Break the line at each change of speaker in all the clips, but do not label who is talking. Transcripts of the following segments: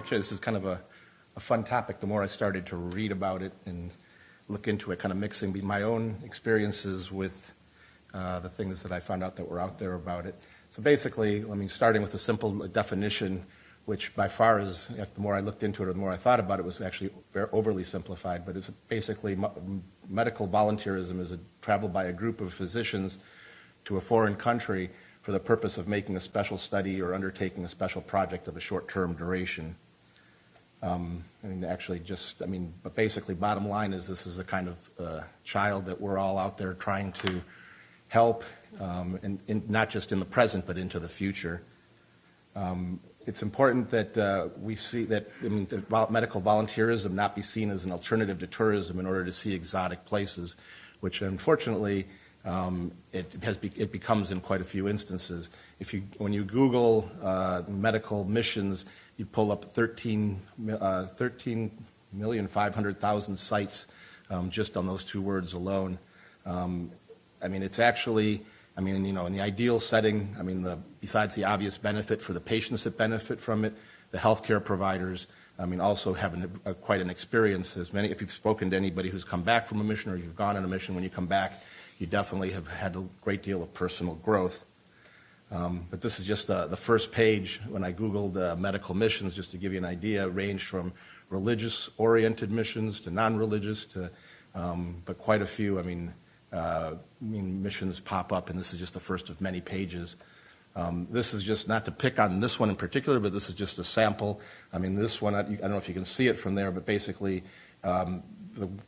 actually, this is kind of a fun topic. The more I started to read about it and look into it, kind of mixing my own experiences with the things that I found out that were out there about it. So basically, starting with a simple definition, which by far is, the more I looked into it or the more I thought about it, was actually very overly simplified, but it's basically medical volunteerism is travel by a group of physicians to a foreign country for the purpose of making a special study or undertaking a special project of a short-term duration. But basically, bottom line is this is the kind of child that we're all out there trying to help, and not just in the present, but into the future. It's important that we see that medical volunteerism not be seen as an alternative to tourism in order to see exotic places, which unfortunately it becomes in quite a few instances. When you Google medical missions, you pull up 13,500,000 sites just on those two words alone. It's actually, in the ideal setting, besides the obvious benefit for the patients that benefit from it, the healthcare providers, also have quite an experience. If you've spoken to anybody who's come back from a mission or you've gone on a mission, when you come back, you definitely have had a great deal of personal growth. But this is just the first page. When I Googled medical missions, just to give you an idea, ranged from religious-oriented missions to non-religious but quite a few. Missions pop up, and this is just the first of many pages. This is just not to pick on this one in particular, but this is just a sample. This one, I don't know if you can see it from there, but basically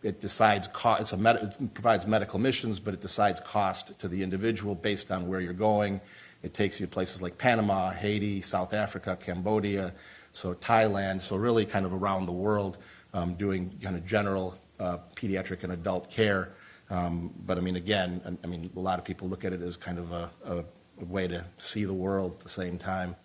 it decides cost. It provides medical missions, but it decides cost to the individual based on where you're going. It takes you to places like Panama, Haiti, South Africa, Cambodia, so Thailand, so really kind of around the world, doing kind of general pediatric and adult care. But again, a lot of people look at it as kind of a way to see the world at the same time.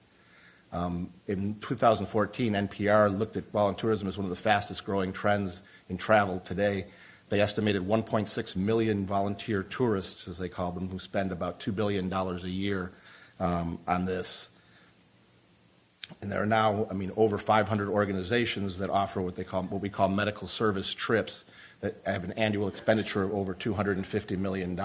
In 2014, NPR looked at voluntourism as one of the fastest growing trends in travel today. They estimated 1.6 million volunteer tourists, as they call them, who spend about $2 billion a year on this. And there are now, over 500 organizations that offer what we call medical service trips that have an annual expenditure of over $250 million.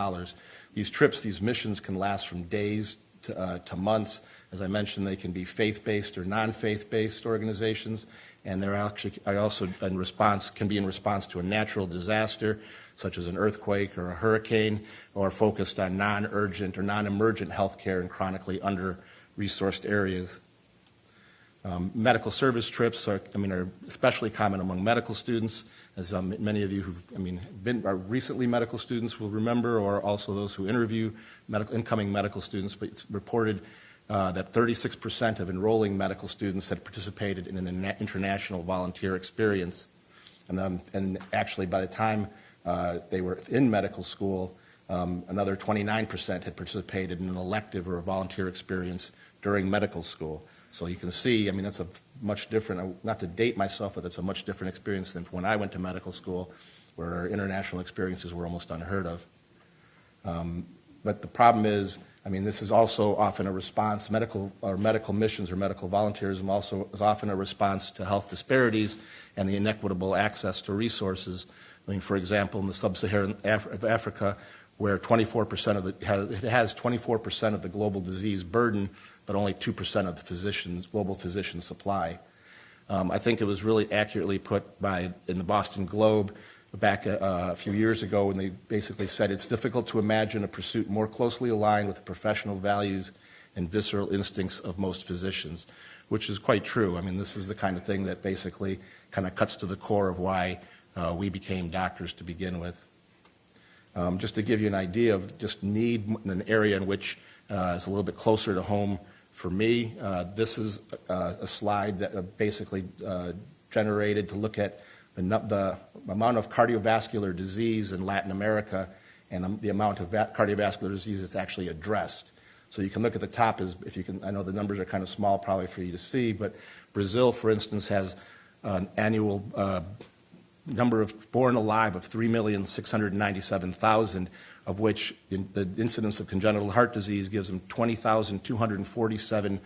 These trips, these missions can last from days to months. As I mentioned, they can be faith-based or non-faith-based organizations, and they're actually also can be in response to a natural disaster, such as an earthquake or a hurricane, or focused on non-urgent or non-emergent health care in chronically under-resourced areas. Medical service trips are especially common among medical students, as many of you who've are recently medical students will remember, or also those who interview incoming medical students. But it's reported that 36% of enrolling medical students had participated in an international volunteer experience, and actually by the time they were in medical school, another 29% had participated in an elective or a volunteer experience during medical school. So you can see, that's a much different, not to date myself, but that's a much different experience than when I went to medical school, where international experiences were almost unheard of. But the problem is, this is also often a response, medical missions or medical volunteerism also is often a response to health disparities and the inequitable access to resources. For example, in the sub-Saharan Africa, where 24% it has 24% of the global disease burden, but only 2% of the global physician supply. I think it was really accurately put in the Boston Globe back a few years ago when they basically said it's difficult to imagine a pursuit more closely aligned with the professional values and visceral instincts of most physicians, which is quite true. This is the kind of thing that basically kind of cuts to the core of why we became doctors to begin with. Just to give you an idea of just need in an area in which is a little bit closer to home for me, this is a slide that basically generated to look at the amount of cardiovascular disease in Latin America and the amount of cardiovascular disease that's actually addressed. So you can look at the top, I know the numbers are kind of small probably for you to see, but Brazil, for instance, has an annual number of born alive of 3,697,000, of which the incidence of congenital heart disease gives them 20,247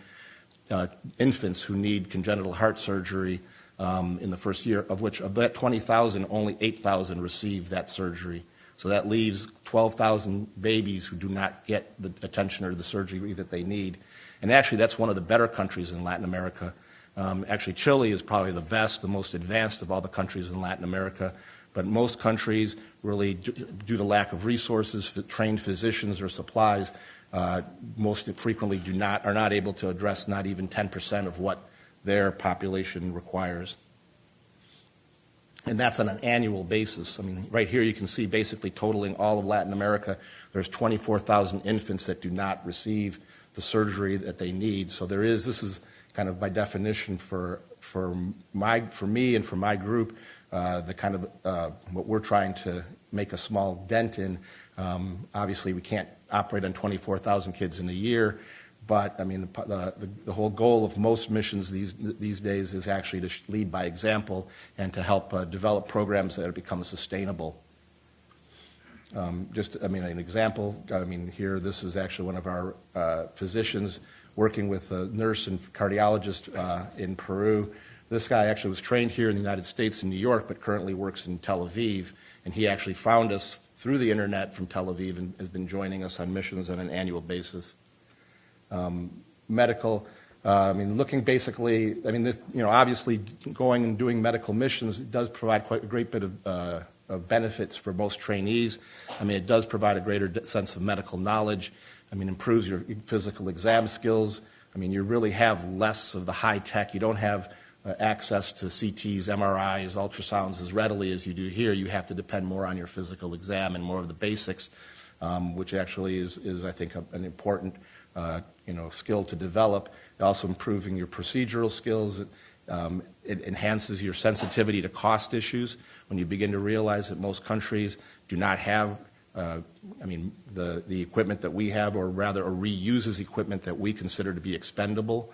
infants who need congenital heart surgery in the first year, of which of that 20,000, only 8,000 receive that surgery. So that leaves 12,000 babies who do not get the attention or the surgery that they need. And actually, that's one of the better countries in Latin America. Actually, Chile is probably the best, the most advanced of all the countries in Latin America. But most countries, really, due to lack of resources, trained physicians, or supplies, most frequently are not able to address not even 10% of what their population requires. And that's on an annual basis. I mean, right here you can see basically totaling all of Latin America, there's 24,000 infants that do not receive the surgery that they need. So this is kind of by definition for me and for my group, the kind of what we're trying to make a small dent in. Obviously, we can't operate on 24,000 kids in a year, but I mean, the whole goal of most missions these days is actually to lead by example and to help develop programs that become sustainable. An example. Here, this is actually one of our physicians working with a nurse and cardiologist in Peru. This guy actually was trained here in the United States in New York, but currently works in Tel Aviv. And he actually found us through the internet from Tel Aviv and has been joining us on missions on an annual basis. Medical, looking basically, obviously going and doing medical missions does provide quite a great bit of benefits for most trainees. It does provide a greater sense of medical knowledge. Improves your physical exam skills. You really have less of the high tech. You don't have access to CTs, MRIs, ultrasounds as readily as you do here. You have to depend more on your physical exam and more of the basics, which actually is I think, an important skill to develop. Also improving your procedural skills. It enhances your sensitivity to cost issues when you begin to realize that most countries do not have the equipment that we have, or rather reuses equipment that we consider to be expendable.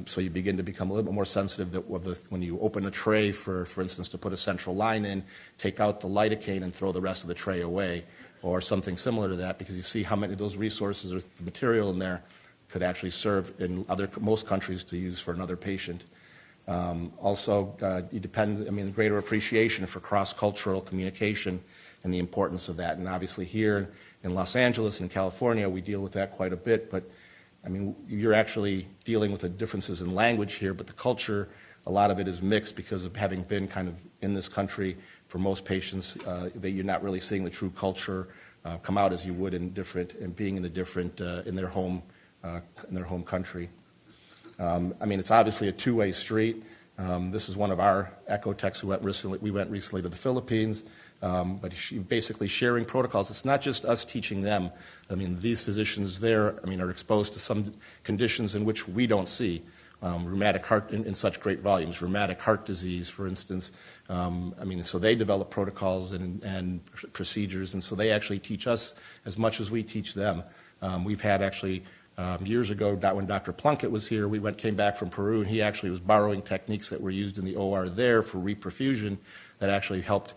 So you begin to become a little bit more sensitive that when you open a tray, for instance, to put a central line in, take out the lidocaine and throw the rest of the tray away, or something similar to that, because you see how many of those resources or the material in there could actually serve in most countries to use for another patient. You depend, greater appreciation for cross-cultural communication and the importance of that. And obviously here in Los Angeles and California, we deal with that quite a bit, but you're actually dealing with the differences in language here, but the culture, a lot of it is mixed because of having been kind of in this country for most patients, that you're not really seeing the true culture come out as you would in being in their home country. It's obviously a two-way street. This is one of our echo techs who we went recently to the Philippines. But basically sharing protocols. It's not just us teaching them. These physicians there, are exposed to some conditions in which we don't see. Rheumatic heart in such great volumes, rheumatic heart disease, for instance. So they develop protocols and procedures, and so they actually teach us as much as we teach them. We've had actually, years ago, when Dr. Plunkett was here, came back from Peru, and he actually was borrowing techniques that were used in the OR there for reperfusion that actually helped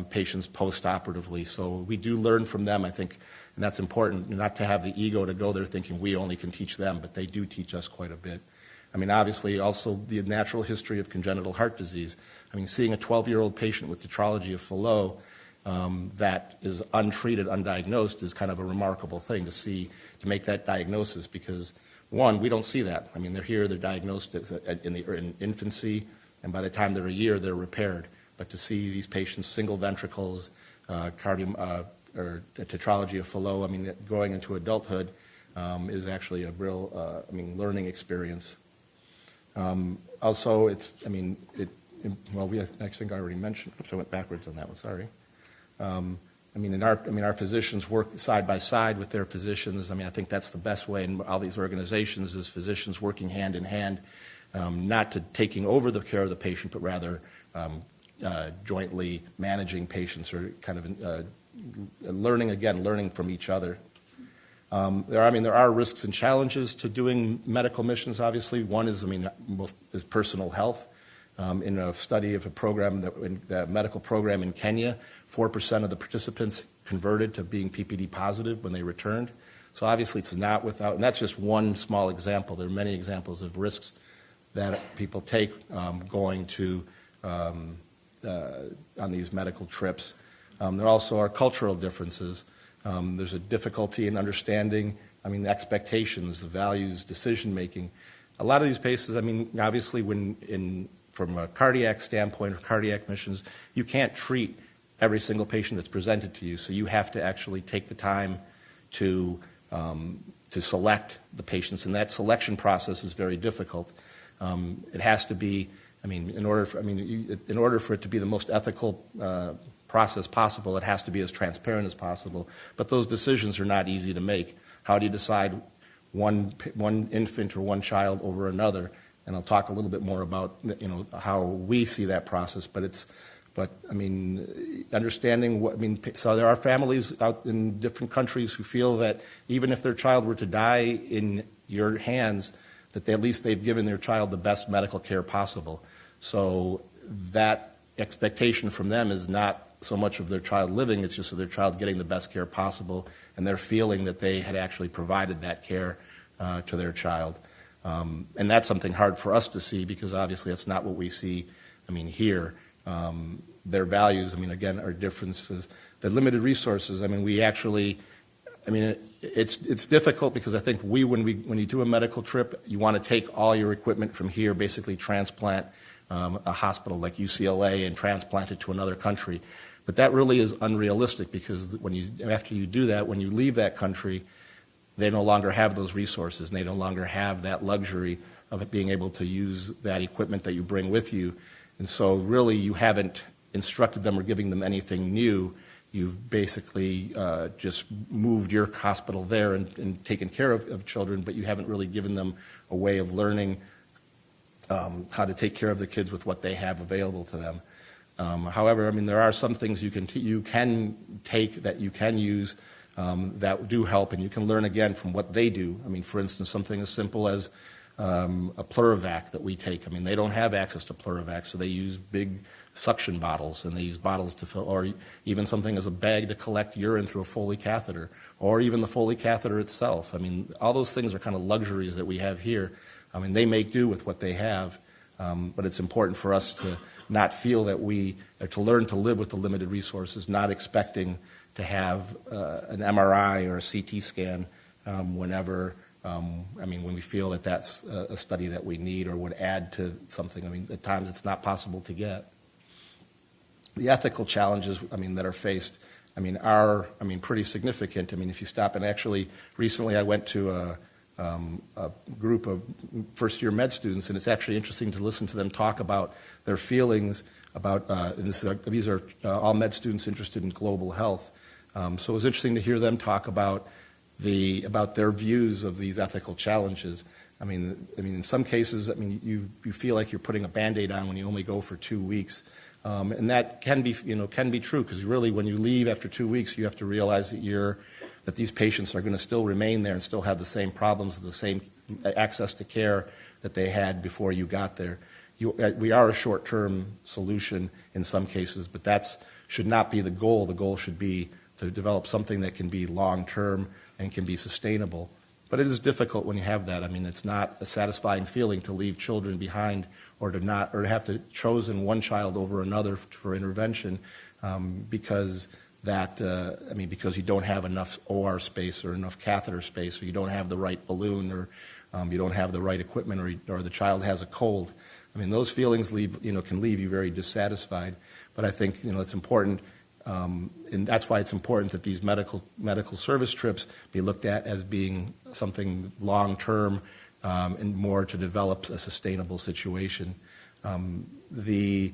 patients post-operatively. So we do learn from them, I think, and that's important, not to have the ego to go there thinking we only can teach them, but they do teach us quite a bit. Obviously, also the natural history of congenital heart disease. Seeing a 12-year-old patient with tetralogy of Fallot that is untreated, undiagnosed, is kind of a remarkable thing to make that diagnosis, because, one, we don't see that. They're here, they're diagnosed in infancy, and by the time they're a year, they're repaired. But to see these patients, single ventricles, or tetralogy of Fallot, going into adulthood is actually a real, learning experience. Also, I think I already mentioned. Oops, I went backwards on that one. Sorry. Our physicians work side by side with their physicians. I think that's the best way in all these organizations is physicians working hand in hand, not to taking over the care of the patient, but rather jointly managing patients, or kind of learning from each other. There are risks and challenges to doing medical missions, obviously. One is, is personal health. In a study of the medical program in Kenya, 4% of the participants converted to being PPD positive when they returned. So obviously it's not without, and that's just one small example. There are many examples of risks that people take going to on these medical trips. There also are cultural differences. There's a difficulty in understanding, the expectations, the values, decision-making. A lot of these patients, obviously from a cardiac standpoint or cardiac missions, you can't treat every single patient that's presented to you, so you have to actually take the time to select the patients, and that selection process is very difficult. It has to be, in order for it to be the most ethical process possible, it has to be as transparent as possible. But those decisions are not easy to make. How do you decide one infant or one child over another? And I'll talk a little bit more about how we see that process. But understanding so there are families out in different countries who feel that even if their child were to die in your hands, that at least they've given their child the best medical care possible. So that expectation from them is not so much of their child living, it's just of their child getting the best care possible, and they're feeling that they had actually provided that care to their child. And that's something hard for us to see because obviously that's not what we see, here. Their values, again, are differences. The limited resources, it's difficult because I think when you do a medical trip, you want to take all your equipment from here, basically transplant a hospital like UCLA and transplant it to another country. But that really is unrealistic because after you do that, when you leave that country, they no longer have those resources and they no longer have that luxury of it being able to use that equipment that you bring with you. And so really you haven't instructed them or giving them anything new. You've basically just moved your hospital there and taken care of children, but you haven't really given them a way of learning how to take care of the kids with what they have available to them. However, there are some things you can take that you can use that do help, and you can learn again from what they do. For instance, something as simple as a Plurivac that we take. They don't have access to Plurivac, so they use big suction bottles, and they use bottles to fill, or even something as a bag to collect urine through a Foley catheter, or even the Foley catheter itself. All those things are kind of luxuries that we have here. They make do with what they have, but it's important for us to not feel that to learn to live with the limited resources, not expecting to have an MRI or a CT scan whenever, when we feel that that's a study that we need or would add to something. At times it's not possible to get. The ethical challenges, that are faced, are pretty significant. If you stop and actually, recently I went to a group of first-year med students, and it's actually interesting to listen to them talk about their feelings about, these are all med students interested in global health. So it was interesting to hear them talk about their views of these ethical challenges. In some cases, you feel like you're putting a Band-Aid on when you only go for 2 weeks. And that can be true, because really when you leave after 2 weeks, you have to realize that these patients are going to still remain there and still have the same problems, the same access to care that they had before you got there. We are a short-term solution in some cases, but that should not be the goal. The goal should be to develop something that can be long-term and can be sustainable. But it is difficult when you have that. It's not a satisfying feeling to leave children behind or to have to chosen one child over another for intervention because you don't have enough OR space or enough catheter space, or you don't have the right balloon, or you don't have the right equipment, or the child has a cold. Those feelings can leave you very dissatisfied. But I think it's important. And that's why it's important that these medical service trips be looked at as being something long-term and more to develop a sustainable situation. The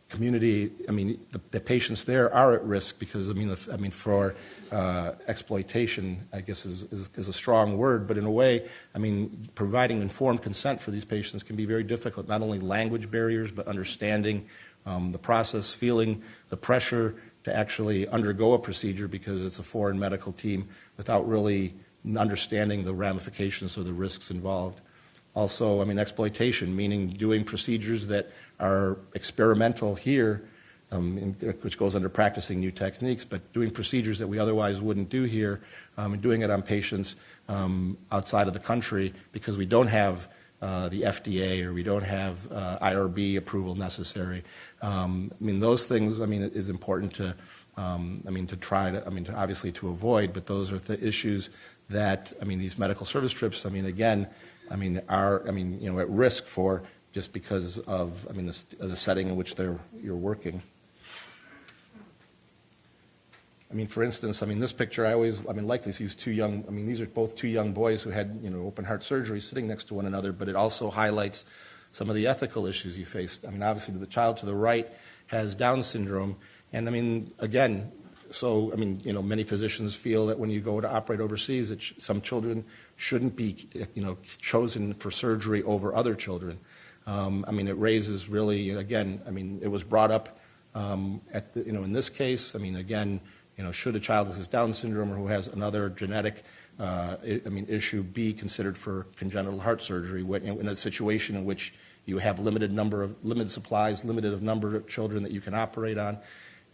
community, the patients there are at risk because, for exploitation, I guess is a strong word, but in a way, providing informed consent for these patients can be very difficult, not only language barriers, but understanding the process, feeling the pressure to actually undergo a procedure because it's a foreign medical team without really understanding the ramifications or the risks involved. Also, exploitation, meaning doing procedures that are experimental here which goes under practicing new techniques, but doing procedures that we otherwise wouldn't do here, and doing it on patients outside of the country because we don't have the FDA or we don't have IRB approval necessary. Those things, is important to, to obviously to avoid, but those are the issues that, these medical service trips, are, at risk for just because of, the setting in which you're working. For instance, this picture, I always, like these two young, these are both two young boys who had, open heart surgery sitting next to one another, but it also highlights some of the ethical issues you face. Obviously, the child to the right has Down syndrome, and again, so, many physicians feel that when you go to operate overseas, that some children shouldn't be, chosen for surgery over other children. It raises really, again, it was brought up at the, in this case, again, should a child with Down syndrome or who has another genetic, issue be considered for congenital heart surgery in a situation in which you have limited supplies, limited number of children that you can operate on.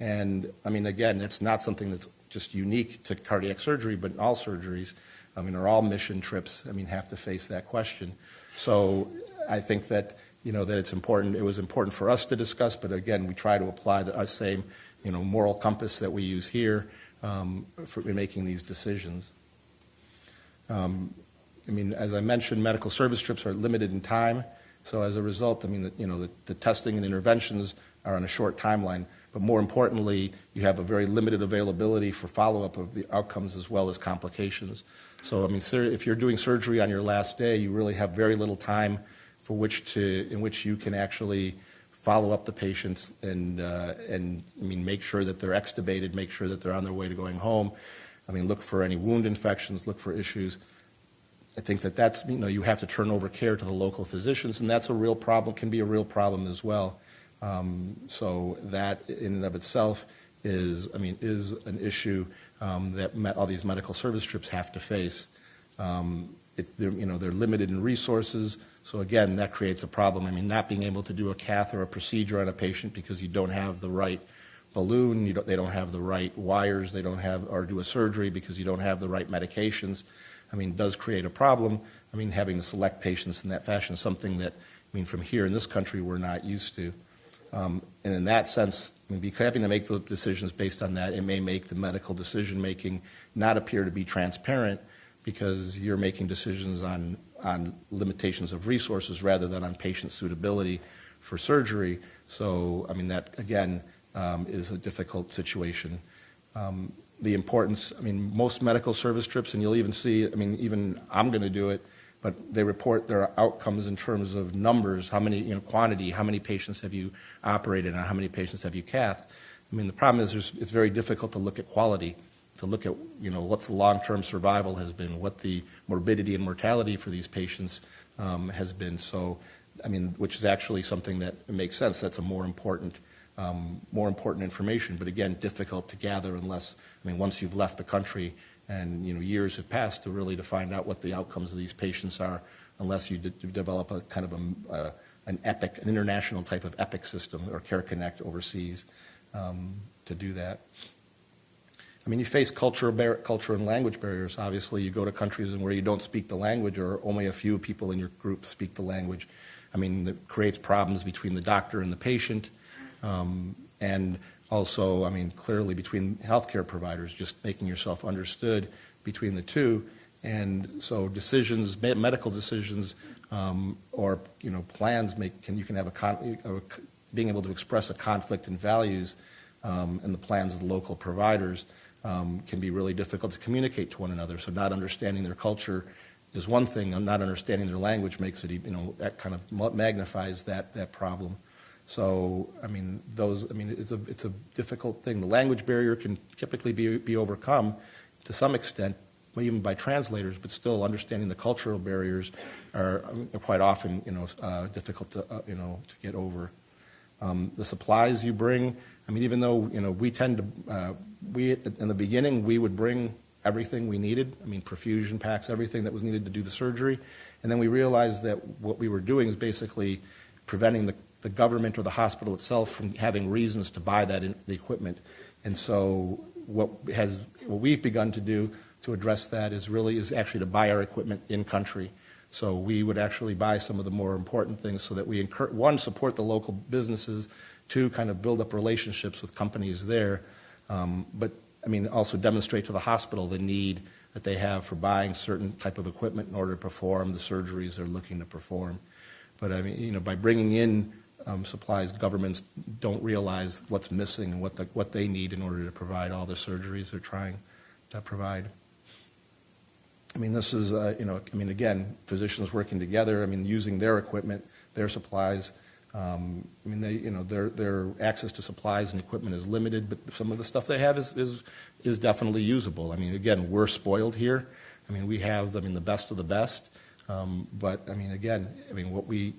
And, again, it's not something that's just unique to cardiac surgery, but in all surgeries, or all mission trips, have to face that question. So I think that, that it's important, it was important for us to discuss, but again, we try to apply the same, moral compass that we use here for making these decisions. As I mentioned, medical service trips are limited in time. So as a result, the testing and interventions are on a short timeline. But more importantly, you have a very limited availability for follow-up of the outcomes as well as complications. So, if you're doing surgery on your last day, you really have very little time in which you can actually follow up the patients and make sure that they're extubated, make sure that they're on their way to going home. Look for any wound infections, look for issues. I think that's, you have to turn over care to the local physicians, and that's a real problem, can be a real problem as well. So that in and of itself is an issue that all these medical service trips have to face. They're limited in resources, so again, that creates a problem. Not being able to do a cath or a procedure on a patient because you don't have the right balloon, they don't have the right wires, they don't have, or do a surgery because you don't have the right medications, does create a problem. Having to select patients in that fashion is something that, from here in this country, we're not used to. And in that sense, having to make the decisions based on that, it may make the medical decision-making not appear to be transparent because you're making decisions on limitations of resources rather than on patient suitability for surgery. So, that, again, is a difficult situation. The importance, most medical service trips, and you'll even see, even I'm going to do it, but they report their outcomes in terms of numbers, how many, quantity, how many patients have you operated on, how many patients have you cathed. The problem is it's very difficult to look at quality, to look at, what's the long-term survival has been, what the morbidity and mortality for these patients has been. So, which is actually something that makes sense. That's a more important information, but again, difficult to gather unless, once you've left the country and years have passed to find out what the outcomes of these patients are, unless you develop a kind of an international type of EPIC system or Care Connect overseas to do that. You face culture and language barriers. Obviously, you go to countries where you don't speak the language or only a few people in your group speak the language. It creates problems between the doctor and the patient, and also, clearly between healthcare providers, just making yourself understood between the two. And so decisions, medical decisions, or plans you can have being able to express a conflict in values in the plans of the local providers can be really difficult to communicate to one another. So not understanding their culture is one thing, and not understanding their language makes it, that kind of magnifies that problem. So, it's a difficult thing. The language barrier can typically be overcome to some extent, even by translators, but still understanding the cultural barriers are quite often, difficult to get over. The supplies you bring, even though, we tend to, in the beginning, we would bring everything we needed, perfusion packs, everything that was needed to do the surgery, and then we realized that what we were doing is basically preventing the government or the hospital itself from having reasons to buy the equipment. And so what we've begun to do to address that is actually to buy our equipment in country. So we would actually buy some of the more important things so that we, one, support the local businesses, two, kind of build up relationships with companies there, but I mean also demonstrate to the hospital the need that they have for buying certain type of equipment in order to perform the surgeries they're looking to perform. But I mean, by bringing in supplies, governments don't realize what's missing and what they need in order to provide all the surgeries they're trying to provide. I mean, this is, again, physicians working together, using their equipment, their supplies. Their access to supplies and equipment is limited, but some of the stuff they have is definitely usable. I mean, again, we're spoiled here. I mean, we have, the best of the best. But,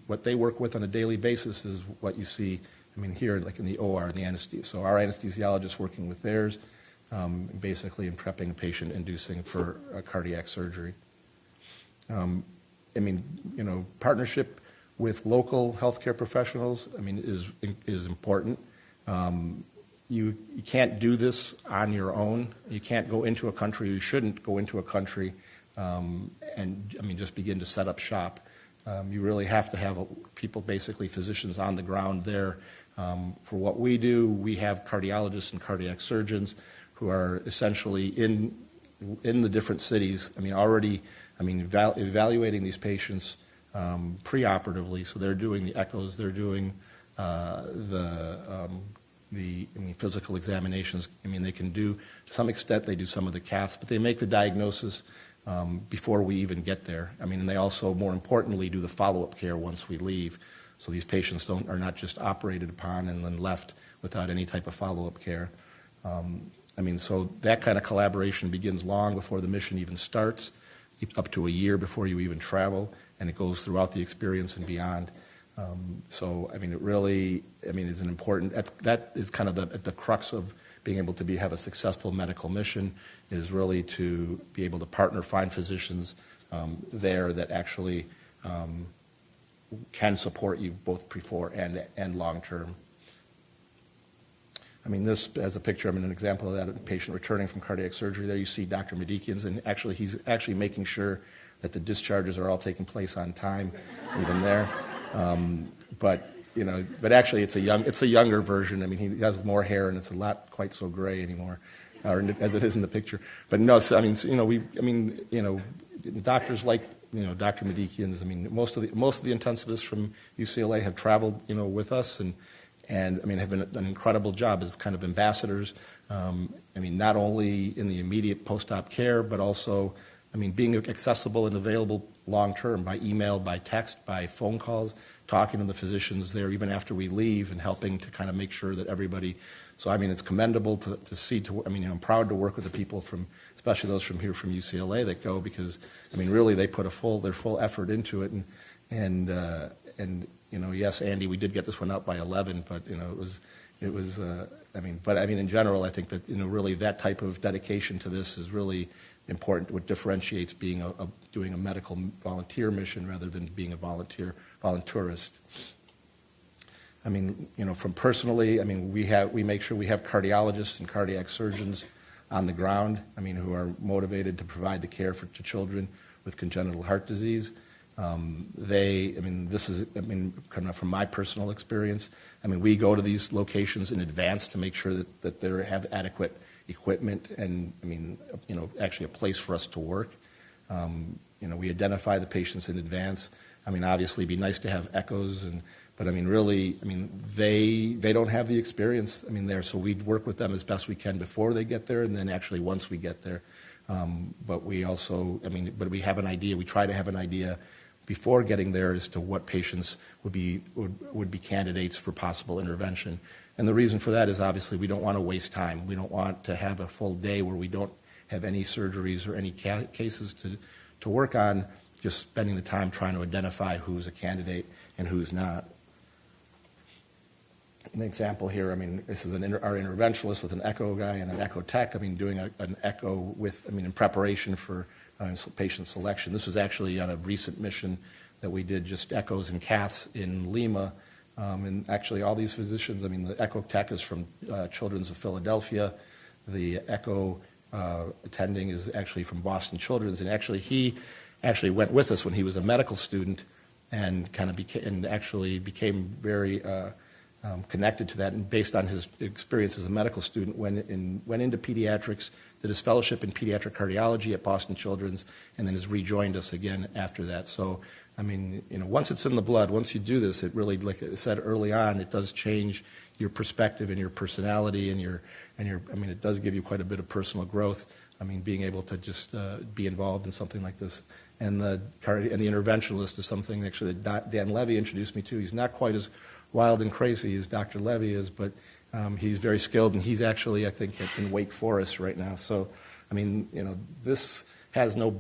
what they work with on a daily basis is what you see, here, like in the OR, the anesthesia. So our anesthesiologist working with theirs, basically in prepping a patient inducing for a cardiac surgery. Partnership with local healthcare professionals, is important. You can't do this on your own. You can't go into a country. You shouldn't go into a country and just begin to set up shop. You really have to have people, basically physicians on the ground there. For what we do, we have cardiologists and cardiac surgeons who are essentially in the different cities. Evaluating these patients preoperatively. So they're doing the echoes, they're doing the physical examinations. They can do, to some extent, they do some of the caths, but they make the diagnosis before we even get there. And they also, more importantly, do the follow-up care once we leave. So these patients are not just operated upon and then left without any type of follow-up care. So that kind of collaboration begins long before the mission even starts, up to a year before you even travel, and it goes throughout the experience and beyond. It really, is an important, that is kind of at the crux of being able to have a successful medical mission, is really to be able to partner, find physicians there that actually can support you both before and long term. This as a picture, an example of that, a patient returning from cardiac surgery. There you see Dr. Medikians, and actually he's actually making sure that the discharges are all taking place on time, even there. But actually it's a younger version. He has more hair, and it's not quite so gray anymore, as it is in the picture. But no, so, the doctors like, Dr. Medikians. Most of the intensivists from UCLA have traveled, with us, and have been an incredible job as kind of ambassadors. Not only in the immediate post-op care, but also, being accessible and available long-term by email, by text, by phone calls, talking to the physicians there even after we leave and helping to kind of make sure that everybody. So, it's commendable to see. I'm proud to work with the people especially those from here from UCLA that go, because, really they put their full effort into it, and yes, Andy, we did get this one out by 11, but in general, I think that really that type of dedication to this is really important. What differentiates doing a medical volunteer mission rather than being a volunteerist. From personally, we make sure we have cardiologists and cardiac surgeons on the ground. Who are motivated to provide the care to children with congenital heart disease. This is, kind of from my personal experience, we go to these locations in advance to make sure that they have adequate equipment and, actually a place for us to work. We identify the patients in advance. Obviously it'd be nice to have echoes, but really, they don't have the experience, there, so we work with them as best we can before they get there, and then actually once we get there. But we also, but we have an idea, we try to have an idea before getting there as to what patients would be candidates for possible intervention. And the reason for that is obviously we don't want to waste time. We don't want to have a full day where we don't have any surgeries or any cases to work on, just spending the time trying to identify who's a candidate and who's not. An example here, this is our interventionalist with an echo guy and an echo tech, doing an echo with, in preparation for patient selection. This was actually on a recent mission that we did, just echoes and caths in Lima, And actually all these physicians, I mean, the echo tech is from Children's of Philadelphia. The echo attending is actually from Boston Children's. And actually he actually went with us when he was a medical student and became very connected to that, and based on his experience as a medical student, went into pediatrics, did his fellowship in pediatric cardiology at Boston Children's, and then has rejoined us again after that. So, I mean, once it's in the blood, once you do this, it really, like I said early on, it does change your perspective and your personality and I mean, it does give you quite a bit of personal growth. I mean, being able to just be involved in something like this. And the interventionalist is something actually that Dan Levy introduced me to. He's not quite as wild and crazy as Dr. Levy is, but he's very skilled, and he's actually, I think, in Wake Forest right now. So, I mean, this has no,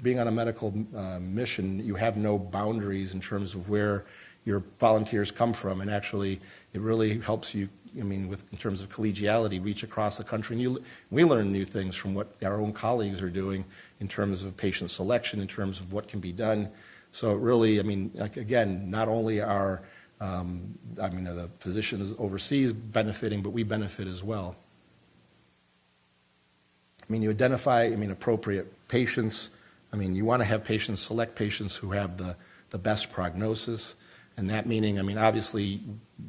being on a medical mission, you have no boundaries in terms of where your volunteers come from, and actually, it really helps you, I mean, in terms of collegiality, reach across the country. And we learn new things from what our own colleagues are doing in terms of patient selection, in terms of what can be done. So it really, I mean, like, again, not only are the physicians overseas benefiting, but we benefit as well. I mean, you identify, appropriate patients. I mean, you want to have patients, select patients who have the best prognosis. And that meaning, obviously,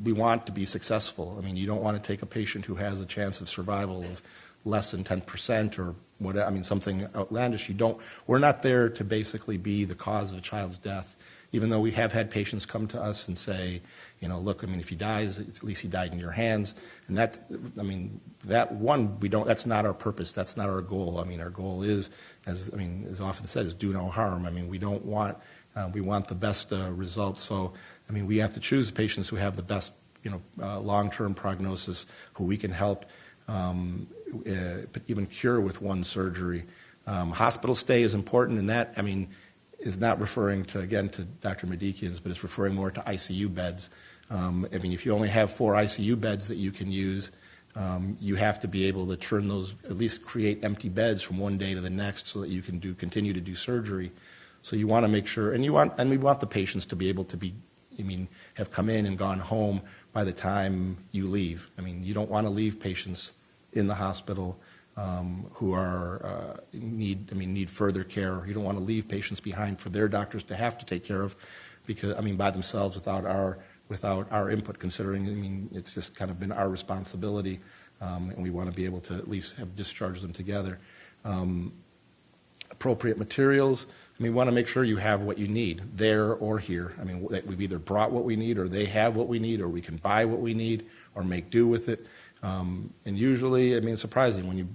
we want to be successful. I mean, you don't want to take a patient who has a chance of survival of less than 10% or whatever, something outlandish. We're not there to basically be the cause of a child's death, even though we have had patients come to us and say, look, if he dies, at least he died in your hands. And that's not our purpose. That's not our goal. Our goal is, as often said, is do no harm. We want the best results. So, we have to choose patients who have the best, long-term prognosis, who we can help even cure with one surgery. Hospital stay is important, and that, is not referring to Dr. Medikian's, but it's referring more to ICU beds. If you only have 4 ICU beds that you can use, you have to be able to turn those, at least create empty beds from one day to the next so that you can continue to do surgery. So you want to make sure, and we want the patients to be able to have come in and gone home by the time you leave. You don't want to leave patients in the hospital who are need further care. You don't want to leave patients behind for their doctors to have to take care of, because by themselves without our input. Considering it's just kind of been our responsibility, and we want to be able to at least have discharged them together. Appropriate materials. We want to make sure you have what you need there or here. That we've either brought what we need, or they have what we need, or we can buy what we need, or make do with it. And usually, it's surprising when you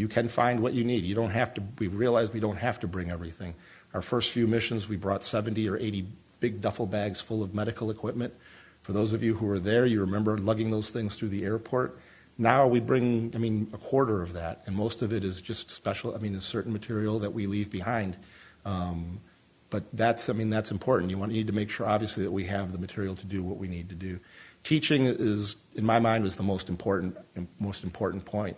can find what you need. You don't have to. We realize we don't have to bring everything. Our first few missions, we brought 70 or 80 big duffel bags full of medical equipment. For those of you who were there, you remember lugging those things through the airport. Now we bring, a quarter of that, and most of it is just special. Is certain material that we leave behind. But that's important. You need to make sure, obviously, that we have the material to do what we need to do. Teaching is, in my mind, is the most important point.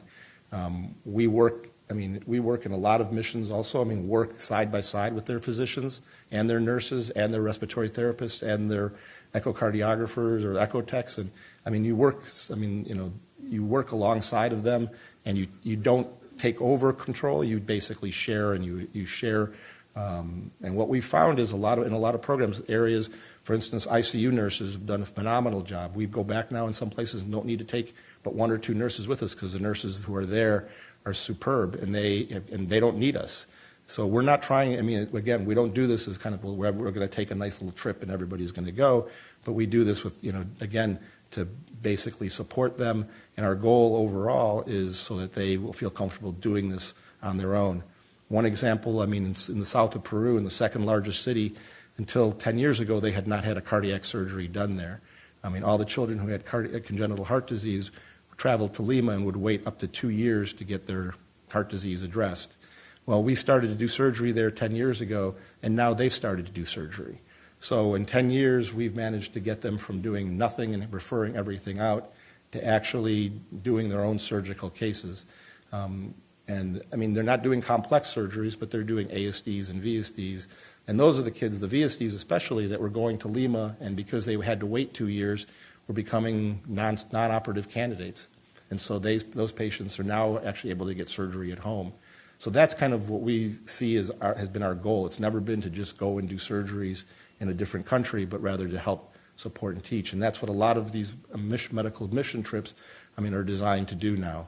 We work in a lot of missions also. Work side by side with their physicians and their nurses and their respiratory therapists and their echocardiographers or echo techs. And you work alongside of them, and you don't take over control. You basically share, and you share. And what we found is in a lot of programs, areas, for instance, ICU nurses have done a phenomenal job. We go back now in some places and don't need to take but 1 or 2 nurses with us, because the nurses who are there are superb, and they don't need us. So we're not trying, again, we don't do this as kind of, we're going to take a nice little trip and everybody's going to go, but we do this with, again, to basically support them, and our goal overall is so that they will feel comfortable doing this on their own. One example, in the south of Peru, in the second largest city, until 10 years ago, they had not had a cardiac surgery done there. All the children who had congenital heart disease traveled to Lima and would wait up to 2 years to get their heart disease addressed. Well, we started to do surgery there 10 years ago, and now they've started to do surgery. So in 10 years, we've managed to get them from doing nothing and referring everything out to actually doing their own surgical cases. And I mean, they're not doing complex surgeries, but they're doing ASDs and VSDs. And those are the kids, the VSDs especially, that were going to Lima, and because they had to wait 2 years, were becoming non-operative candidates. And so those patients are now actually able to get surgery at home. So that's kind of what we see has been our goal. It's never been to just go and do surgeries in a different country, but rather to help support and teach. And that's what a lot of these medical mission trips, are designed to do now.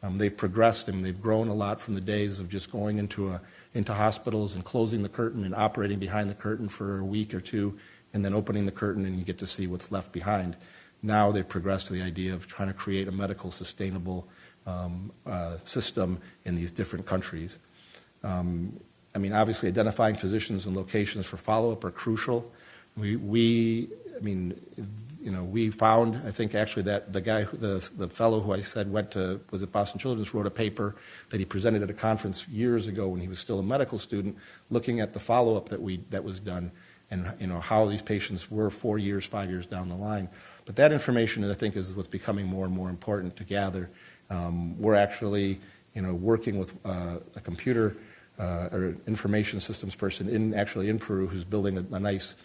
They've progressed and they've grown a lot from the days of just going into hospitals and closing the curtain and operating behind the curtain for a week or two, and then opening the curtain and you get to see what's left behind. Now they've progressed to the idea of trying to create a medical sustainable system in these different countries. Obviously identifying physicians and locations for follow-up are crucial. We found, I think actually that the guy, the fellow who I said was at Boston Children's, wrote a paper that he presented at a conference years ago when he was still a medical student, looking at the follow-up that was done and how these patients were 4 years, 5 years down the line. But that information, I think, is what's becoming more and more important to gather. We're actually, working with a computer or information systems person in Peru who's building a nice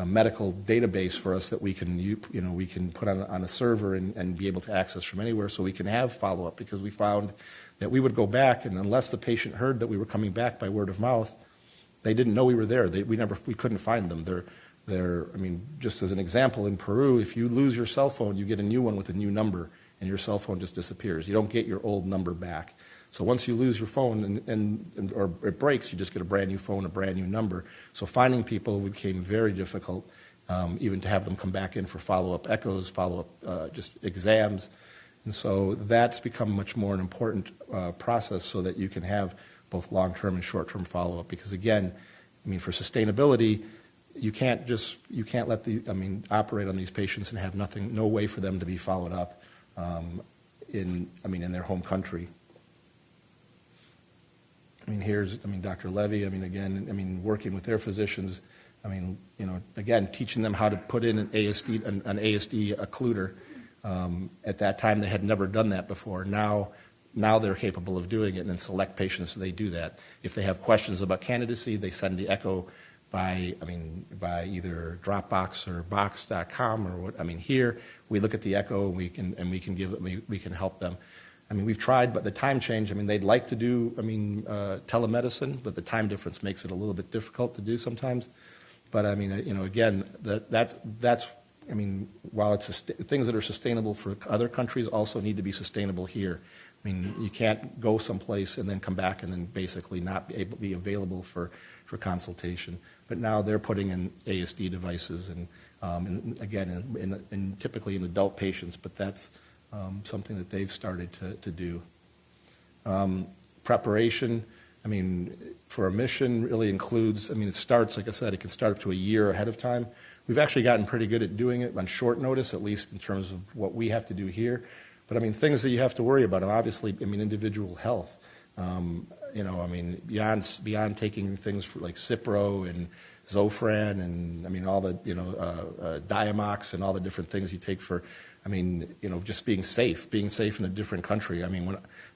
medical database for us that we can put on a server and be able to access from anywhere, so we can have follow-up, because we found that we would go back, and unless the patient heard that we were coming back by word of mouth, they didn't know we were there. We couldn't find them. Just as an example, in Peru, if you lose your cell phone, you get a new one with a new number, and your cell phone just disappears. You don't get your old number back. So once you lose your phone or it breaks, you just get a brand new phone, a brand new number. So finding people became very difficult, even to have them come back in for follow-up echoes, follow-up just exams. And so that's become much more an important process, so that you can have both long-term and short-term follow-up. Because again, for sustainability, you can't operate on these patients and have no way for them to be followed up in their home country. Here's Dr. Levy. Working with their physicians. Again, teaching them how to put in an ASD occluder. At that time, they had never done that before. Now they're capable of doing it, and in select patients, they do that. If they have questions about candidacy, they send the echo by either Dropbox or Box.com or what. Here we look at the echo and we can help them. We've tried, but the time change. They'd like to do telemedicine, but the time difference makes it a little bit difficult to do sometimes. But again, that's while it's things that are sustainable for other countries also need to be sustainable here. You can't go someplace and then come back and then basically not be available for consultation. But now they're putting in ASD devices and again, typically in adult patients, but that's something that they've started to do. Preparation, for a mission really includes, it starts, like I said, it can start up to a year ahead of time. We've actually gotten pretty good at doing it on short notice, at least in terms of what we have to do here. But things that you have to worry about are obviously, individual health. Beyond taking things for like Cipro and Zofran and all the Diamox and all the different things you take for, just being safe in a different country.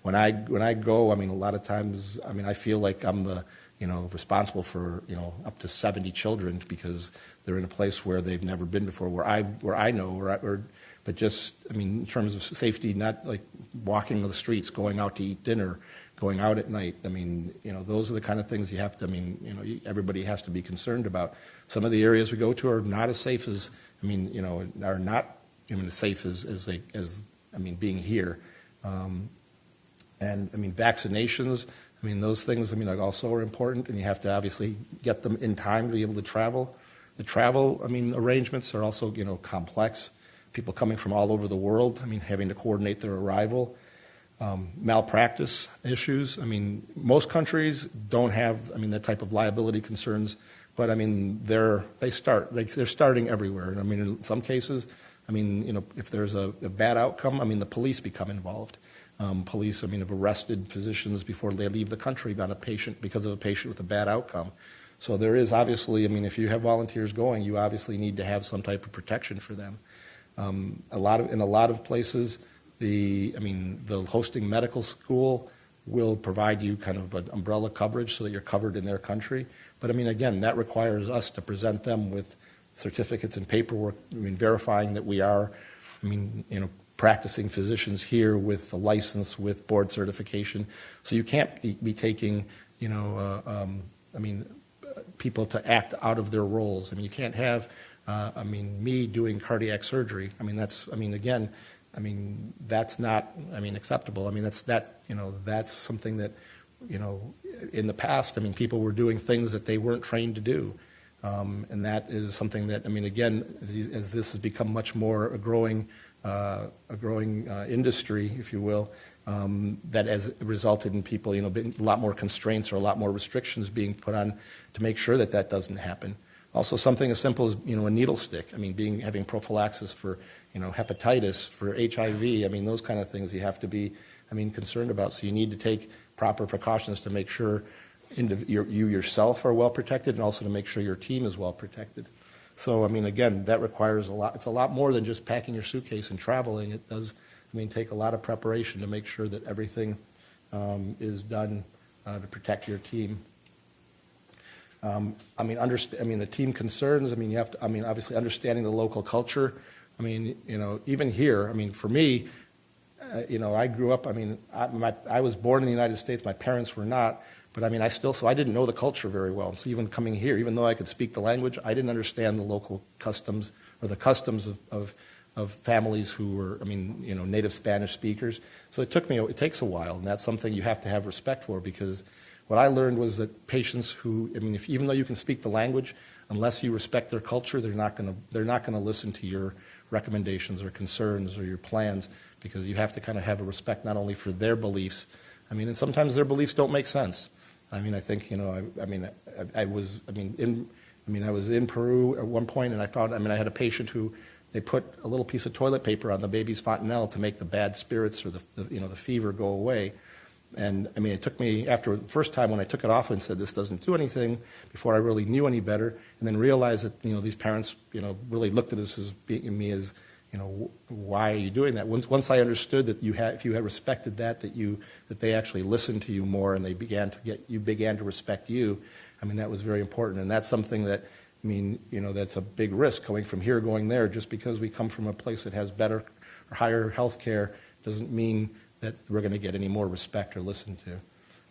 When I go, a lot of times, I feel like I'm the responsible for up to 70 children, because they're in a place where they've never been before, but just in terms of safety, not like walking the streets, going out to eat dinner, going out at night. Those are the kind of things you have to, everybody has to be concerned about. Some of the areas we go to are not as safe as, are not as safe as being here. And vaccinations, those things, also are important, and you have to obviously get them in time to be able to travel. The travel, arrangements are also, complex. People coming from all over the world, having to coordinate their arrival. Malpractice issues. Most countries don't have, that type of liability concerns, but they're starting everywhere. And in some cases, if there's a bad outcome, the police become involved. Police, have arrested physicians before they leave the country because of a patient with a bad outcome. So there is obviously, if you have volunteers going, you obviously need to have some type of protection for them. In a lot of places, the hosting medical school, will provide you kind of an umbrella coverage so that you're covered in their country. But I mean, again, that requires us to present them with certificates and paperwork, I mean, verifying that we are, I mean, you know, practicing physicians here with a license, with board certification. So you can't be taking, you know, I mean, people to act out of their roles. I mean, you can't have, I mean, me doing cardiac surgery. I mean, that's, I mean, again, I mean, that's not, I mean, acceptable. I mean, you know, that's something that, you know, in the past, I mean, people were doing things that they weren't trained to do. And that is something that, I mean, again, as this has become much more a growing industry, if you will, that has resulted in people, you know, a lot more constraints or a lot more restrictions being put on to make sure that that doesn't happen. Also, something as simple as, you know, a needle stick. I mean, having prophylaxis for, you know, hepatitis, for HIV. I mean, those kind of things you have to be, I mean, concerned about. So you need to take proper precautions to make sure you yourself are well protected, and also to make sure your team is well protected. So, I mean, again, that requires a lot. It's a lot more than just packing your suitcase and traveling. It does, I mean, take a lot of preparation to make sure that everything is done to protect your team. I mean, the team concerns. I mean, you have to. I mean, obviously, understanding the local culture. I mean, you know, even here. I mean, for me, you know, I grew up. I mean, I was born in the United States. My parents were not. But I mean, so I didn't know the culture very well. So even coming here, even though I could speak the language, I didn't understand the local customs or the customs of families who were, I mean, you know, native Spanish speakers. So it takes a while, and that's something you have to have respect for, because what I learned was that patients who, I mean, even though you can speak the language, unless you respect their culture, they're not going to listen to your recommendations or concerns or your plans, because you have to kind of have a respect not only for their beliefs. I mean, and sometimes their beliefs don't make sense. I mean, I think, you know, I was in Peru at one point, and I had a patient who they put a little piece of toilet paper on the baby's fontanelle to make the bad spirits or the fever go away. And I mean, it took me, after the first time when I took it off and said this doesn't do anything, before I really knew any better, and then realized that, you know, these parents, you know, really looked at us as me as, you know, why are you doing that? Once I understood that if you had respected that they actually listened to you more, and you began to respect you. I mean, that was very important, and that's something that, I mean, you know, that's a big risk going from here going there. Just because we come from a place that has better or higher health care doesn't mean that we're going to get any more respect or listened to.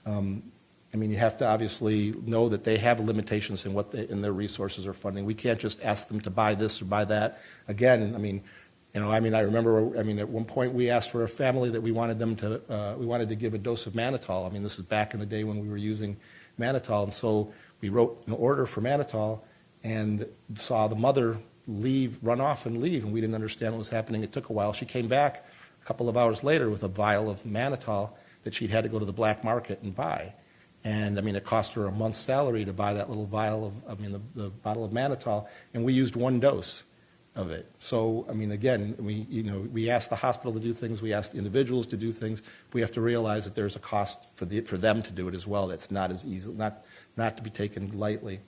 I mean, you have to obviously know that they have limitations in their resources or funding. We can't just ask them to buy this or buy that. Again, I mean, you know, I remember, at one point we asked for a family that we wanted to give a dose of mannitol. I mean, this is back in the day when we were using mannitol, and so we wrote an order for mannitol and saw the mother run off and leave, and we didn't understand what was happening. It took a while. She came back a couple of hours later with a vial of mannitol that she'd had to go to the black market and buy. And I mean, it cost her a month's salary to buy that little vial the bottle of mannitol, and we used one dose of it. So, I mean, again, we ask the hospital to do things, we ask the individuals to do things. We have to realize that there's a cost for them to do it as well. That's not as easy, not to be taken lightly.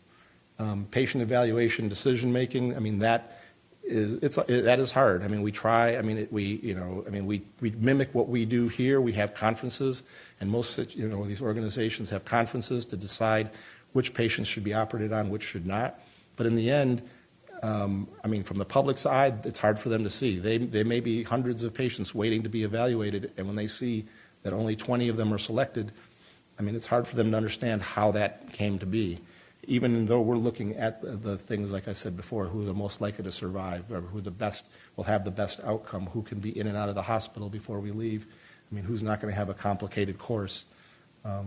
Patient evaluation, decision making. I mean, that is hard. I mean, we try. I mean, we mimic what we do here. We have conferences, and most these organizations have conferences to decide which patients should be operated on, which should not. But in the end, I mean, from the public side, it's hard for them to see. They may be hundreds of patients waiting to be evaluated, and when they see that only 20 of them are selected, I mean, it's hard for them to understand how that came to be. Even though we're looking at the things, like I said before, who are the most likely to survive, or who will have the best outcome, who can be in and out of the hospital before we leave. I mean, who's not going to have a complicated course. I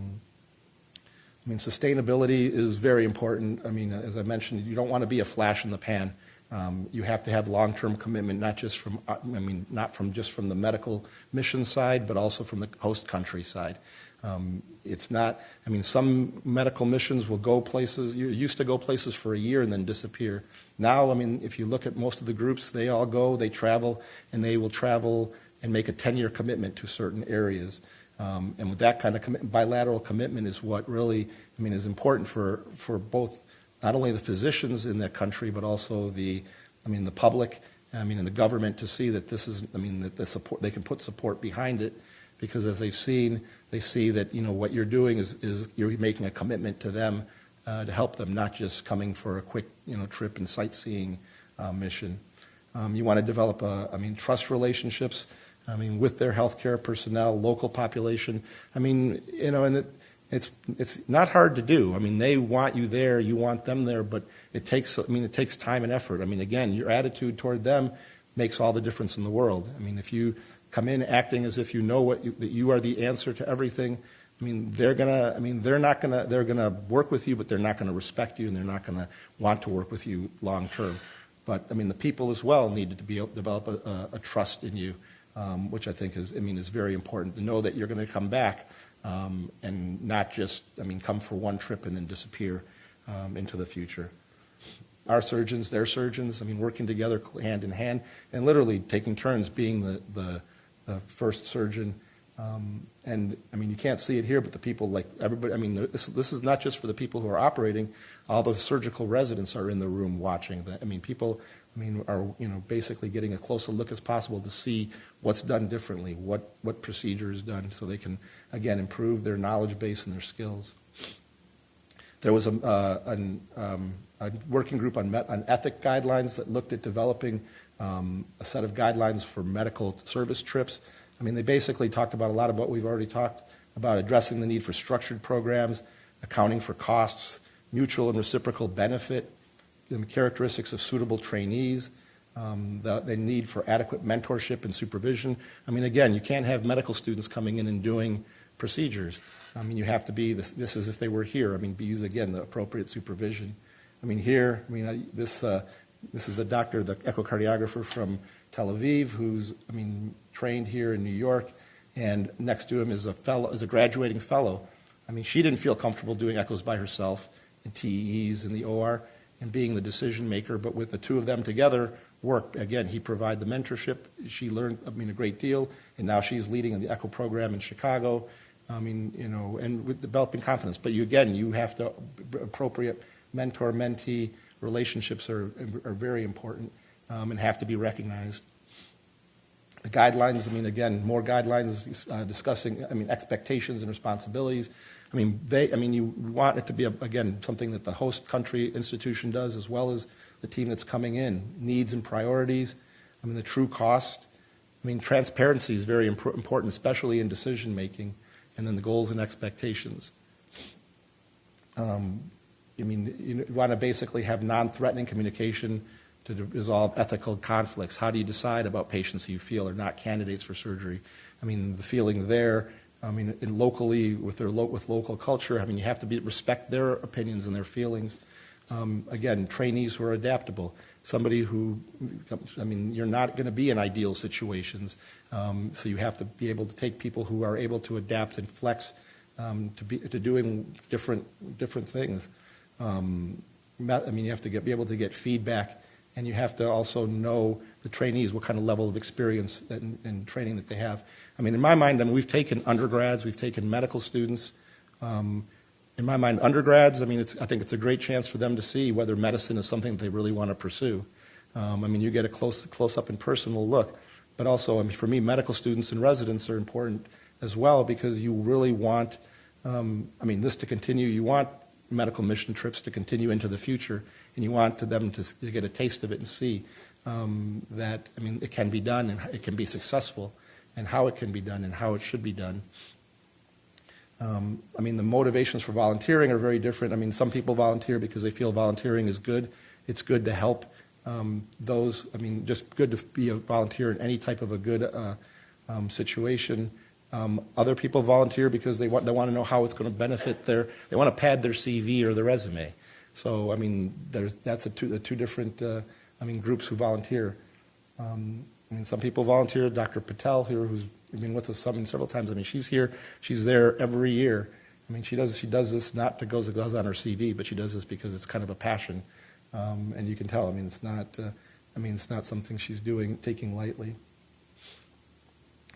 mean, sustainability is very important. I mean, as I mentioned, you don't want to be a flash in the pan. You have to have long-term commitment, not just from the medical mission side, but also from the host country side. It's not, I mean, some medical missions will go places, you used to go places for a year and then disappear. Now, I mean, if you look at most of the groups, they all go, they travel, and they will travel and make a 10-year commitment to certain areas. And with that kind of bilateral commitment is what really, I mean, is important for both, not only the physicians in that country, but also the public, and the government, to see that this is, that the support, they can put support behind it. because as they see that, what you're doing is you're making a commitment to them to help them, not just coming for a quick, trip and sightseeing mission. You want to develop, trust relationships, with their healthcare personnel, local population. And it's not hard to do. They want you there, you want them there, but it takes time and effort. Again, your attitude toward them makes all the difference in the world. If you come in acting as if you know that you are the answer to everything, they're gonna work with you, but they're not gonna respect you, and they're not gonna want to work with you long term. But the people as well needed to develop a trust in you, which I think is very important to know that you're going to come back and not just come for one trip and then disappear into the future. Our surgeons, their surgeons, working together hand in hand and literally taking turns being the first surgeon. And you can't see it here, but the people, like everybody, this is not just for the people who are operating. All the surgical residents are in the room watching. People are basically getting a close a look as possible to see what's done differently, what procedure is done, so they can again improve their knowledge base and their skills. There was a working group on ethic guidelines that looked at developing a set of guidelines for medical service trips. They basically talked about a lot of what we've already talked about, addressing the need for structured programs, accounting for costs, mutual and reciprocal benefit, the characteristics of suitable trainees, the need for adequate mentorship and supervision. Again, you can't have medical students coming in and doing procedures. You have to be, this is if they were here, use, again, the appropriate supervision. Here, this is the doctor, the echocardiographer from Tel Aviv, who's, trained here in New York, and next to him is a graduating fellow. She didn't feel comfortable doing echoes by herself in TEEs in the OR and being the decision maker, but with the two of them together, worked. Again, he provided the mentorship. She learned, a great deal, and now she's leading the echo program in Chicago, and with developing confidence. But you have to, appropriate mentor-mentee relationships are very important and have to be recognized. The guidelines, again, more guidelines discussing, expectations and responsibilities. You want it to be, again, something that the host country institution does as well as the team that's coming in. Needs and priorities, the true cost. Transparency is very important, especially in decision making, and then the goals and expectations. You want to basically have non-threatening communication to resolve ethical conflicts. How do you decide about patients who you feel are not candidates for surgery? The feeling there, locally with local culture, you have to respect their opinions and their feelings. Again, trainees who are adaptable. Somebody who, you're not going to be in ideal situations, so you have to be able to take people who are able to adapt and flex to doing different things. You have to be able to get feedback. And you have to also know the trainees, what kind of level of experience and training that they have. In my mind, we've taken undergrads, we've taken medical students. In my mind, undergrads, I think it's a great chance for them to see whether medicine is something that they really want to pursue. You get a close-up and personal look. But also, for me, medical students and residents are important as well because you really want, this to continue. You want medical mission trips to continue into the future, and you want them to get a taste of it and see that it can be done and it can be successful, and how it can be done and how it should be done. The motivations for volunteering are very different. Some people volunteer because they feel volunteering is good. It's good to help those. Just good to be a volunteer in any type of a good situation. Other people volunteer because they want to know how it's going to benefit they want to pad their CV or their resume. So, that's the two different, groups who volunteer. Some people volunteer. Dr. Patel here, who's been with us several times. She's here. She's there every year. She does this not to go on her CV, but she does this because it's kind of a passion. And you can tell. It's not something she's taking lightly.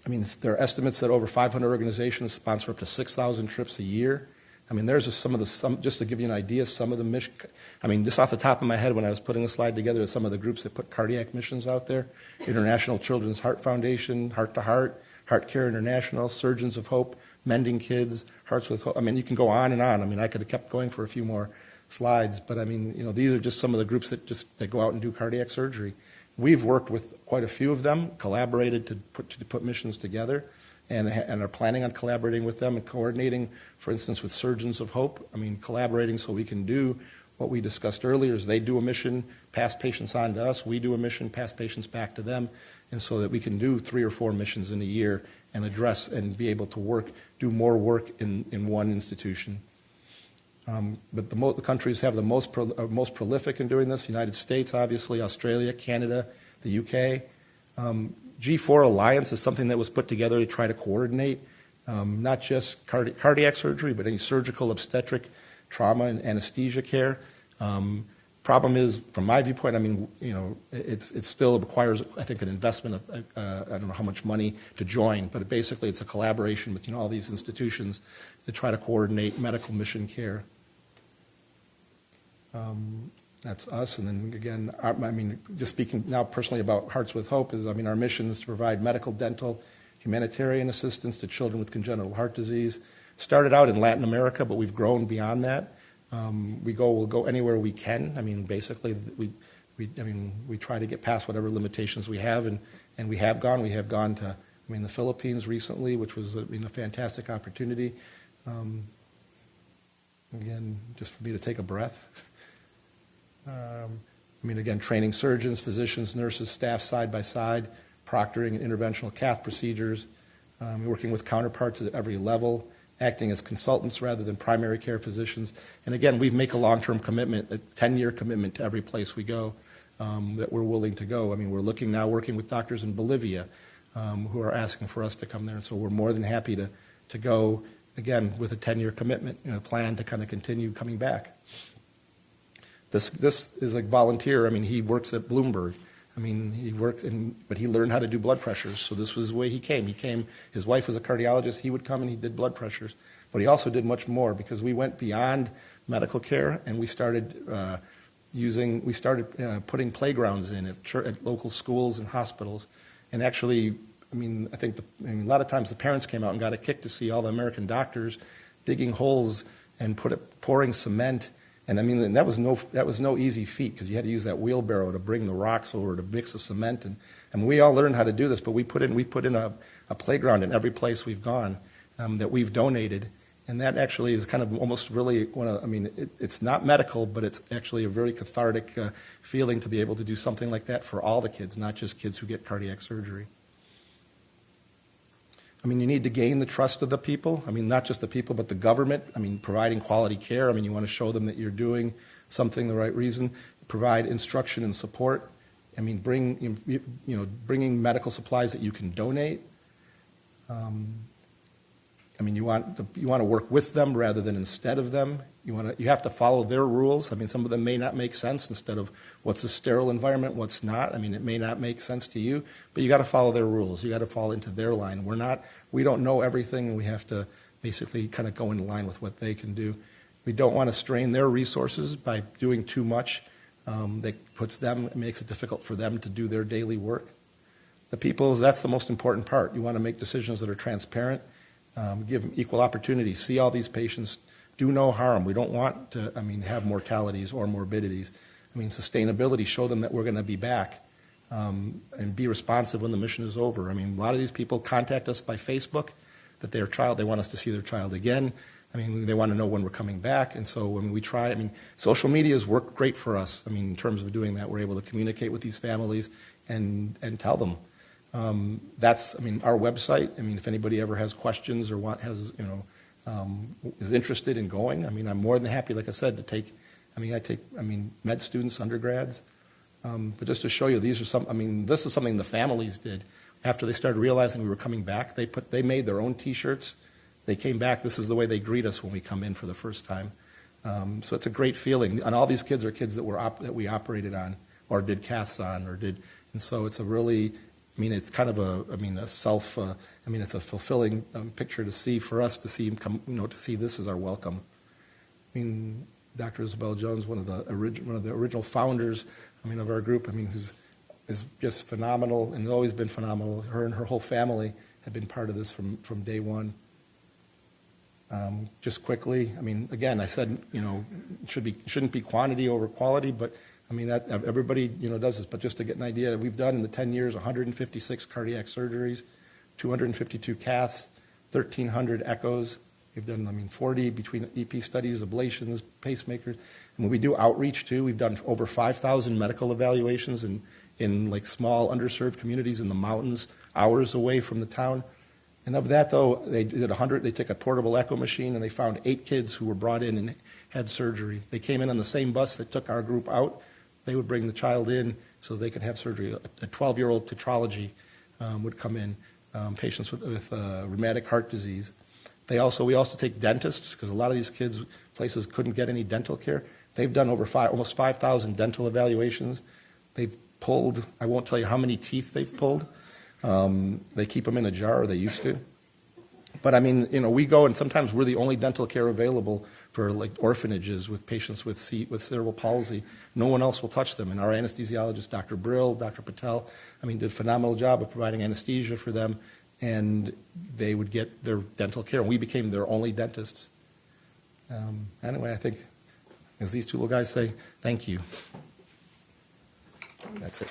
There are estimates that over 500 organizations sponsor up to 6,000 trips a year. There's just to give you an idea, some of the mission. Just off the top of my head, when I was putting the slide together, some of the groups that put cardiac missions out there: International Children's Heart Foundation, Heart to Heart, Heart Care International, Surgeons of Hope, Mending Kids, Hearts with Hope. I mean, you can go on and on. I mean, I could have kept going for a few more slides, but I mean, these are just some of the groups that go out and do cardiac surgery. We've worked with quite a few of them, collaborated to put missions together, and are planning on collaborating with them and coordinating, for instance, with Surgeons of Hope. I mean, collaborating so we can do what we discussed earlier is they do a mission, pass patients on to us, we do a mission, pass patients back to them, and so that we can do 3 or 4 missions in a year and address and be able to do more work in one institution. But the countries have the most prolific in doing this: United States, obviously, Australia, Canada, the UK. G4 Alliance is something that was put together to try to coordinate not just cardiac surgery, but any surgical, obstetric, trauma, and anesthesia care. Problem is, from my viewpoint, I mean, it still requires, I think, an investment of, I don't know how much money to join, but basically it's a collaboration with, all these institutions to try to coordinate medical mission care. That's us. And then again, I mean, just speaking now personally about Hearts with Hope is, I mean, our mission is to provide medical, dental, humanitarian assistance to children with congenital heart disease. Started out in Latin America, but we've grown beyond that. We'll go anywhere we can. I mean, basically, we try to get past whatever limitations we have, and we have gone. We have gone to, the Philippines recently, which was a fantastic opportunity. Again, just for me to take a breath. Again, training surgeons, physicians, nurses, staff side by side, proctoring and interventional cath procedures, working with counterparts at every level, acting as consultants rather than primary care physicians. And again, we make a long-term commitment, a 10-year commitment to every place we go that we're willing to go. I mean, we're now working with doctors in Bolivia who are asking for us to come there. And so we're more than happy to go, again, with a 10-year commitment, plan to kind of continue coming back. This is a volunteer. I mean, he works at Bloomberg. I mean, but he learned how to do blood pressures, so this was the way he came. His wife was a cardiologist. He would come and he did blood pressures. But he also did much more because we went beyond medical care and we started putting playgrounds in at local schools and hospitals. And actually, I think a lot of times the parents came out and got a kick to see all the American doctors digging holes and pouring cement. And that was no easy feat because you had to use that wheelbarrow to bring the rocks over to mix the cement. And we all learned how to do this, but we put in a playground in every place we've gone that we've donated. And that actually is kind of almost really it's not medical, but it's actually a very cathartic feeling to be able to do something like that for all the kids, not just kids who get cardiac surgery. You need to gain the trust of the people. Not just the people, but the government. Providing quality care. You want to show them that you're doing something the right reason. Provide instruction and support. Bringing medical supplies that you can donate. You want to work with them rather than instead of them. You have to follow their rules. Some of them may not make sense. Instead of what's a sterile environment, what's not. It may not make sense to you, but you got to follow their rules. You got to fall into their line. We don't know everything, and we have to basically kind of go in line with what they can do. We don't want to strain their resources by doing too much. It makes it difficult for them to do their daily work. The people, that's the most important part. You want to make decisions that are transparent, give them equal opportunity, see all these patients, do no harm. We don't want to, have mortalities or morbidities. Sustainability, show them that we're going to be back, and be responsive when the mission is over. A lot of these people contact us by Facebook that they want us to see their child again. They want to know when we're coming back. And so when we try, social media has worked great for us. In terms of doing that, we're able to communicate with these families and tell them. That's, our website. If anybody ever has questions or is interested in going, I'm more than happy, like I said, to take, I take med students, undergrads. But just to show you, these are this is something the families did. After they started realizing we were coming back, they made their own T-shirts. They came back. This is the way they greet us when we come in for the first time. So it's a great feeling. And all these kids are kids that we operated on or did caths on and so it's a really, it's kind of it's a fulfilling picture to see for us to see him come, to see this as our welcome. Dr. Isabel Jones, one of the original founders, of our group, who's is just phenomenal and has always been phenomenal. Her and her whole family, have been part of this from day one. Just quickly, I mean, again, I said, shouldn't be quantity over quality, but I mean, that everybody, does this. But just to get an idea, we've done in the 10 years 156 cardiac surgeries, 252 caths, 1,300 echoes. We've done, 40 between EP studies, ablations, pacemakers. And when we do outreach too, we've done over 5,000 medical evaluations in like small underserved communities in the mountains, hours away from the town. And of that, though, they did 100. They took a portable echo machine, and they found 8 kids who were brought in and had surgery. They came in on the same bus that took our group out. They would bring the child in so they could have surgery. A 12-year-old tetralogy would come in, patients with rheumatic heart disease. We also take dentists, because a lot of these places couldn't get any dental care. They've done almost 5,000 dental evaluations. They've pulled, I won't tell you how many teeth they've pulled. They keep them in a jar, or they used to. But we go, and sometimes we're the only dental care available for like orphanages with patients with cerebral palsy. No one else will touch them. And our anesthesiologist, Dr. Brill, Dr. Patel, did a phenomenal job of providing anesthesia for them, and they would get their dental care. And we became their only dentists. Anyway, I think, as these two little guys say, thank you. That's it.